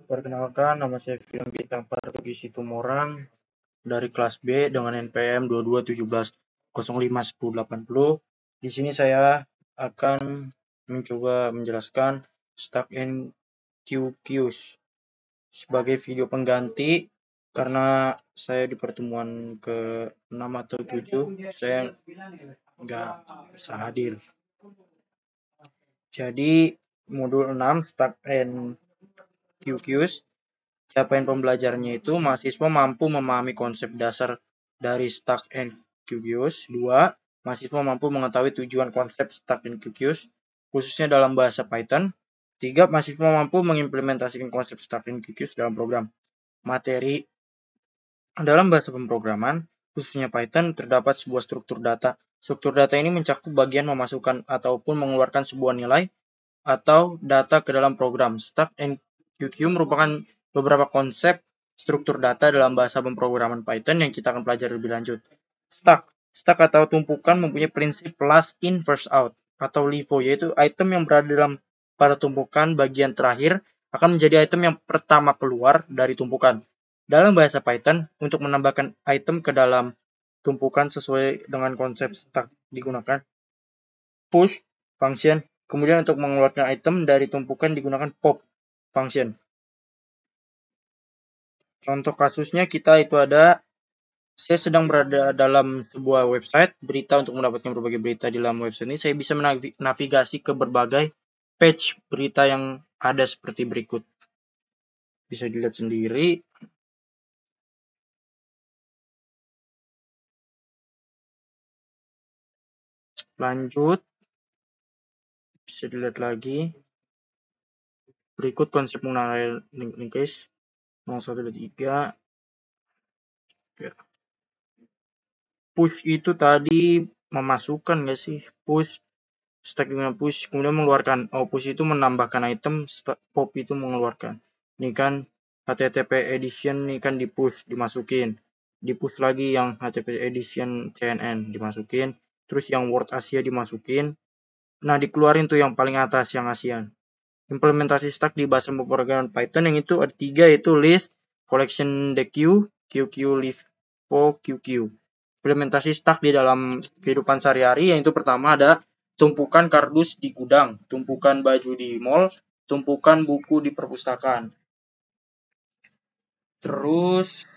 Perkenalkan, nama saya Film Bintang Partogi Situmorang dari kelas B dengan NPM 2217051080. Di sini saya akan mencoba menjelaskan Stack and QQs sebagai video pengganti karena saya di pertemuan ke-6 atau 7 saya nggak bisa hadir. Jadi modul 6 Stack and QQs, capaian pembelajarannya itu mahasiswa mampu memahami konsep dasar dari Stack and QQs. 2. Mahasiswa mampu mengetahui tujuan konsep Stack and QQs, khususnya dalam bahasa Python. 3. Mahasiswa mampu mengimplementasikan konsep Stack and QQs dalam program. Materi dalam bahasa pemrograman, khususnya Python, terdapat sebuah struktur data. Struktur data ini mencakup bagian memasukkan ataupun mengeluarkan sebuah nilai atau data ke dalam program. Stack and QQ merupakan beberapa konsep struktur data dalam bahasa pemrograman Python yang kita akan pelajari lebih lanjut. Stack atau tumpukan mempunyai prinsip last in first out atau LIFO, yaitu item yang berada pada tumpukan bagian terakhir akan menjadi item yang pertama keluar dari tumpukan. Dalam bahasa Python, untuk menambahkan item ke dalam tumpukan sesuai dengan konsep stack digunakan push function. Kemudian untuk mengeluarkan item dari tumpukan digunakan pop function. Contoh kasusnya saya sedang berada dalam sebuah website berita. Untuk mendapatkan berbagai berita di dalam website ini, saya bisa menavigasi ke berbagai page berita yang ada seperti berikut. Bisa dilihat sendiri. Lanjut. Bisa dilihat lagi. Berikut konsep menggunakan link case 0123. Push itu tadi memasukkan nggak sih? Push, stack dengan push, kemudian mengeluarkan. Push itu menambahkan item, pop itu mengeluarkan. Ini kan HTTP edition, ini kan di push, dimasukin. Di push lagi yang HTTP edition CNN dimasukin. Terus yang Word Asia dimasukin. Nah, dikeluarin tuh yang paling atas, yang ASEAN. Implementasi stack di bahasa pemrograman Python yang itu ada 3, yaitu list, collection the queue, QQ, LIFO, QQ. Implementasi stack di dalam kehidupan sehari-hari, yang itu pertama ada tumpukan kardus di gudang, tumpukan baju di mall, tumpukan buku di perpustakaan. Terus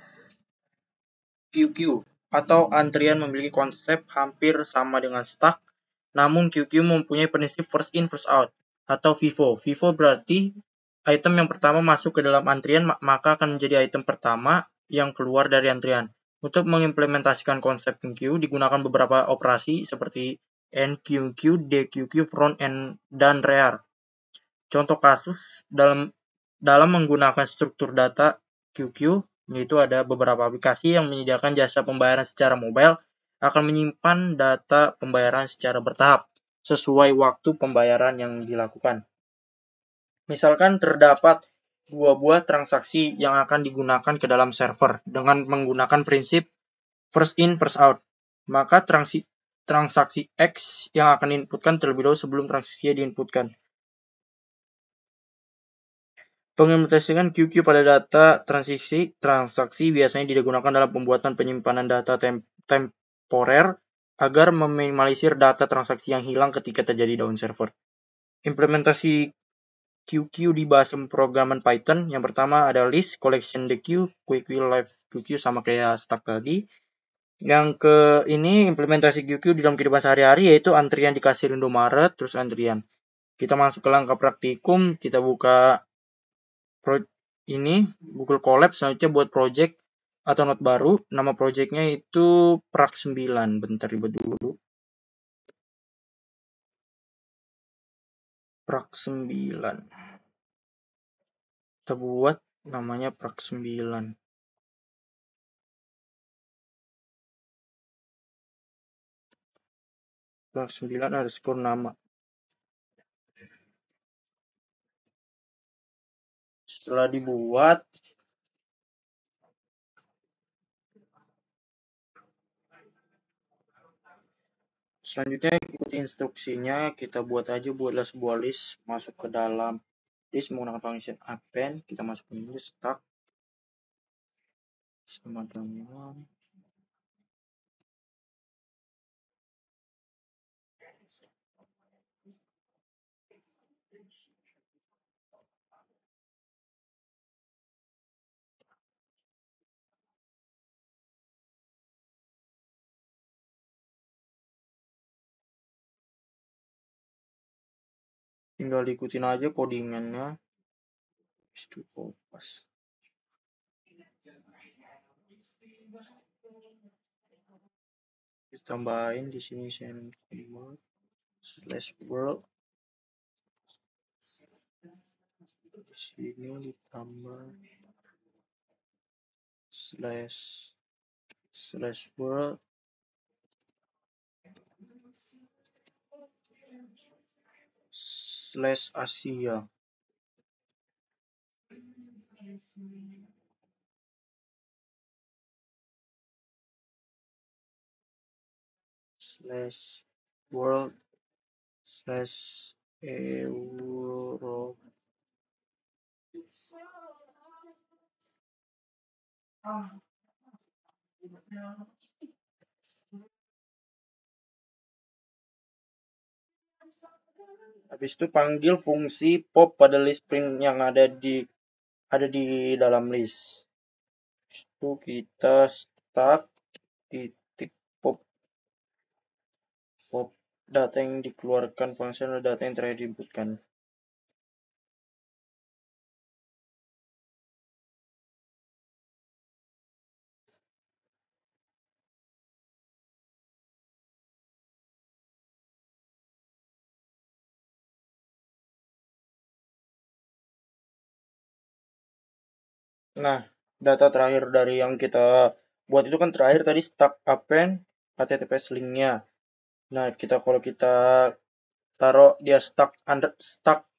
QQ atau antrian memiliki konsep hampir sama dengan stack, namun QQ mempunyai prinsip first in first out atau FIFO. FIFO berarti item yang pertama masuk ke dalam antrian maka akan menjadi item pertama yang keluar dari antrian. Untuk mengimplementasikan konsep QQ digunakan beberapa operasi seperti NQQ, DQQ, front end, dan rear. Contoh kasus dalam menggunakan struktur data QQ, yaitu ada beberapa aplikasi yang menyediakan jasa pembayaran secara mobile akan menyimpan data pembayaran secara bertahap sesuai waktu pembayaran yang dilakukan. Misalkan terdapat 2 buah transaksi yang akan digunakan ke dalam server dengan menggunakan prinsip first in first out. Maka transaksi X yang akan diinputkan terlebih dahulu sebelum transaksi Y diinputkan. Pengimplementasian QQ pada data transaksi biasanya digunakan dalam pembuatan penyimpanan data temporer agar meminimalisir data transaksi yang hilang ketika terjadi down server. Implementasi QQ di bahasa pemrograman Python, yang pertama ada list, collection the queue, QQ, live QQ sama kayak stack tadi. Yang ini implementasi QQ di dalam kehidupan sehari-hari, yaitu antrian di kasir Indomaret, terus antrian. Kita masuk ke langkah praktikum, kita buka Google Colab, selanjutnya buat project atau node baru. Nama projectnya itu Prak 9. Bentar ribet dulu. Prak 9. Kita buat namanya Prak 9. Prak 9 underscore nama. Setelah dibuat, selanjutnya ikuti instruksinya, kita buatlah sebuah list, masuk ke dalam list menggunakan function append, kita masukin dulu stack sama dengan tinggal ikutin aja codingannya. Itu pas. Kita tambahin di sini send keyword /world. Di sini ditambah /world /Asia. /world /Europe. Habis itu panggil fungsi pop pada list print yang ada di dalam list. Itu kita start titik pop data yang dikeluarkan function adalah data yang terakhir diinputkan. Nah, data terakhir dari yang kita buat itu kan terakhir tadi stack append https linknya. Nah, kalau kita taruh dia stack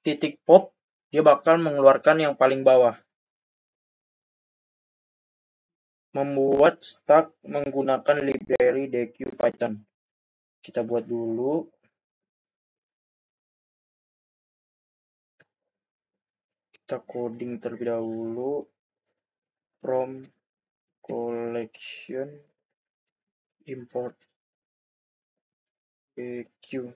titik pop, dia bakal mengeluarkan yang paling bawah. Membuat stack menggunakan library deque Python. Kita buat dulu. Kita coding terlebih dahulu. From collection import deque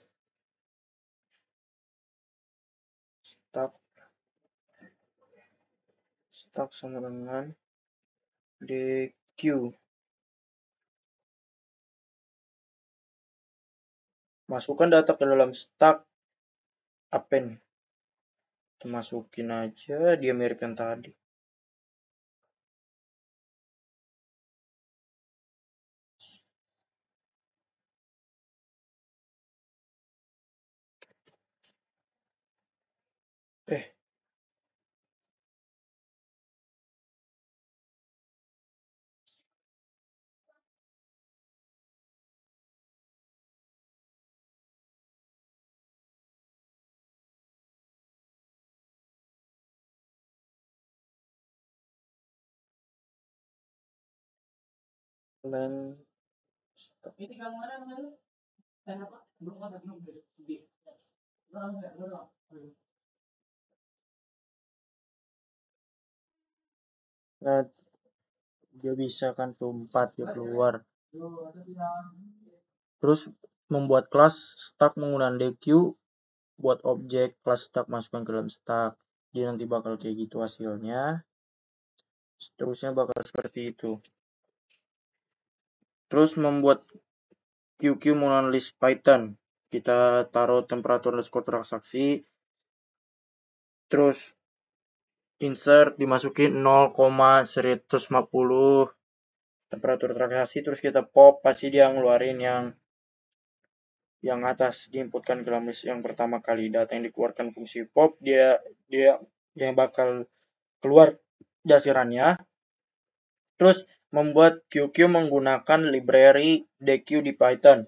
stack sama dengan deque. Masukkan data ke dalam stack append. Kita masukin aja, dia mirip yang tadi. Len Nah, dia bisa kan tuh 4 dia keluar. Terus membuat kelas stack menggunakan deque, buat objek kelas stack masukkan ke dalam stack. Dia nanti bakal kayak gitu hasilnya. Seterusnya bakal seperti itu. Terus membuat QQ menggunakan list Python. Kita taruh temperatur underscore transaksi. Terus insert dimasukin 0,150 temperatur transaksi. Terus kita pop, pasti dia ngeluarin yang atas, diinputkan ke dalam list yang pertama kali. Data yang dikeluarkan fungsi pop, dia yang bakal keluar dasirannya. Terus membuat QQ menggunakan library deque di Python.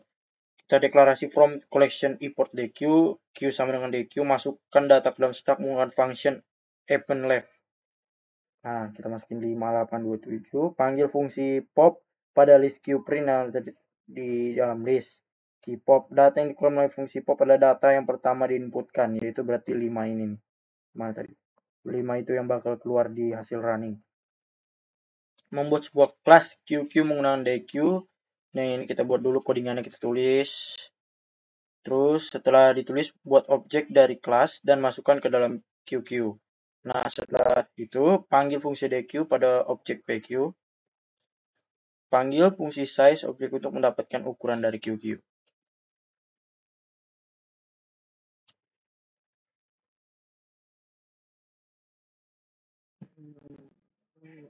Kita deklarasi from collection import deque, Q sama dengan deque, masukkan data ke dalam stack menggunakan function append left. Nah, kita masukin 5827, panggil fungsi pop pada list qprint di dalam list. Pop data yang dikeluarkan oleh fungsi pop adalah data yang pertama diinputkan, yaitu berarti 5 ini. mana tadi 5 itu yang bakal keluar di hasil running. Membuat sebuah kelas QQ menggunakan DQ. Nah, ini kita buat dulu codingannya, kita tulis. Terus setelah ditulis, buat objek dari kelas dan masukkan ke dalam QQ. Nah, setelah itu panggil fungsi DQ pada objek PQ. Panggil fungsi size objek untuk mendapatkan ukuran dari QQ.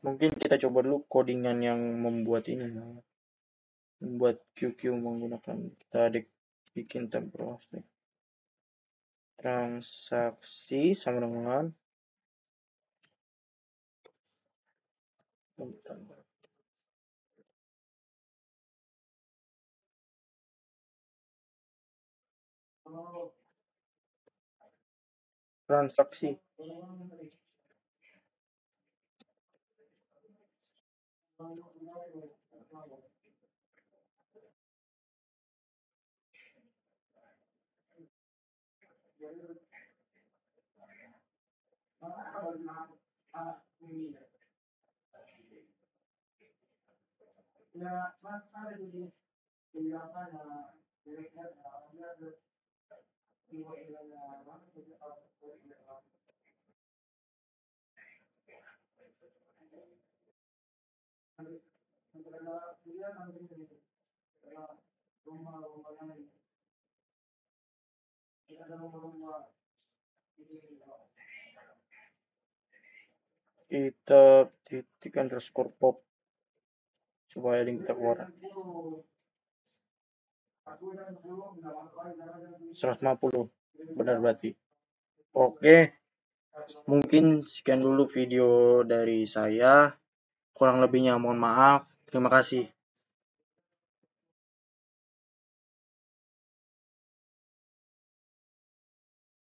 Mungkin kita coba dulu codingan yang membuat ini. Membuat QQ menggunakan, kita bikin template transaksi sama dengan transaksi. Kita titik underscore pop supaya link kita keluar. 150 benar berarti. Oke, mungkin sekian dulu video dari saya, kurang lebihnya mohon maaf. Terima kasih.